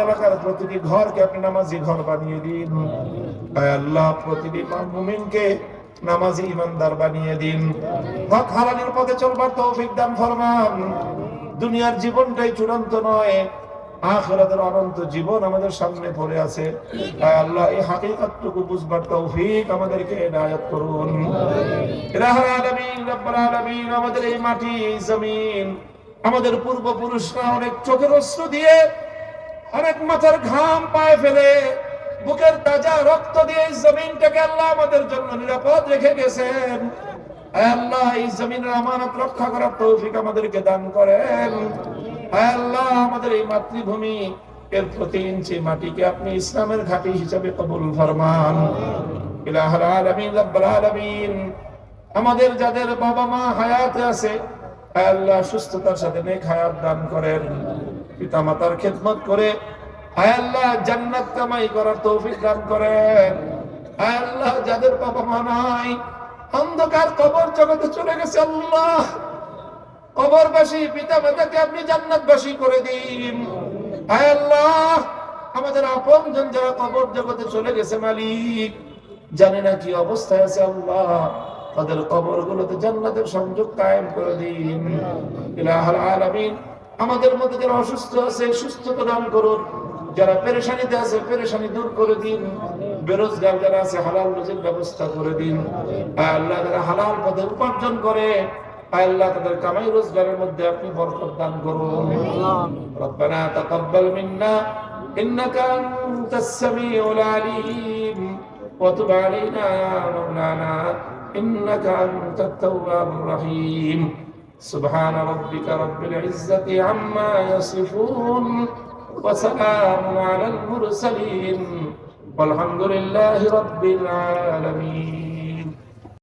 এলাকার প্রতিটি ঘরকে আপনি নামাজি ঘর বানিয়ে দিন। আয় আল্লাহ, প্রতিটি মুমিনকে নামাজি ইমানদার বানিয়ে দিন। হক হালালের পথে চলবার তৌফিক দান ফরমান। দুনিয়ার জীবনটাই চূড়ান্ত নয়, আখিরাতের অনন্ত জীবন আমাদের সামনে পড়ে আছে। আয় আল্লাহ, এই হাকিকতটুকু বুঝবার তৌফিক আমাদেরকে ইনায়াত করুন। ইলাহুল আলামিন, রব্বুল আলামিন, আমাদের এই মাটি, এই জমিন, আমাদের পূর্বপুরুষরা অনেক চোখের অশ্রু দিয়ে, অনেক মাথার ঘাম পায়ে ফেলে, বুকের তাজা রক্ত দিয়ে এই জমিনটাকে আল্লাহ আমাদের জন্য নিরাপদ রেখে গেছেন। আয় আল্লাহ, এই জমিনের আমানত রক্ষা করার তৌফিক আমাদেরকে দান করেন। আয় আল্লাহ, আমাদের এই মাতৃভূমি এর প্রতি ইঞ্চি মাটিকে আপনি ইসলামের ঘাঁটি হিসেবে কবুল ফরমান। ইলাহুল আলামিন, রব্বুল আলামিন, আমাদের যাদের বাবা মা হায়াতে আছে, আয় আল্লাহ, সুস্থতার সাথে নেক হায়াত দান করেন। পিতা মাতার খেদমত করে আয় আল্লাহ জান্নাত কামাই করার তৌফিক দান করেন। আয় আল্লাহ, যাদের বাবা মা নাই, অন্ধকার কবর জগতে চলে গেছে, আল্লাহ, কবরবাসী পিতা মাতাকে আপনি জান্নাতবাসী করে দিন। আয় আল্লাহ, আমাদের আপনজন যারা কবর জগতে চলে গেছে, মালিক, জানি না কি অবস্থায় আছে, আল্লাহ, তাদের কবরগুলোতে জান্নাতের সংযোগ কায়েম করে দিন। ইলাহুল আলামিন, আমাদের মধ্যে যারা অসুস্থ আছে সুস্থতা দান করুন, যারা পেরেশানিতে আছে পেরেশানি দূর করে দিন, বেরোজগার যারা আছে হালাল রুজির ব্যবস্থা করে দিন। আয় আল্লাহ, যারা হালাল পথে উপার্জন করে, আয় আল্লাহ, তাদের কামাই রোজগারের মধ্যে আপনি বরকত দান করুন। রব্বানা তাকাব্বাল মিন্না ইন্নাকা আনতাস সামিউল আলিম ওয়া তুব আলাইনা ইয়া মাওলানা ইন্নাকা আনতাত তাওয়াবুর রহিম। سبحان ربك رب العزة عما يصفون وسلام على المرسلين والحمد لله رب العالمين.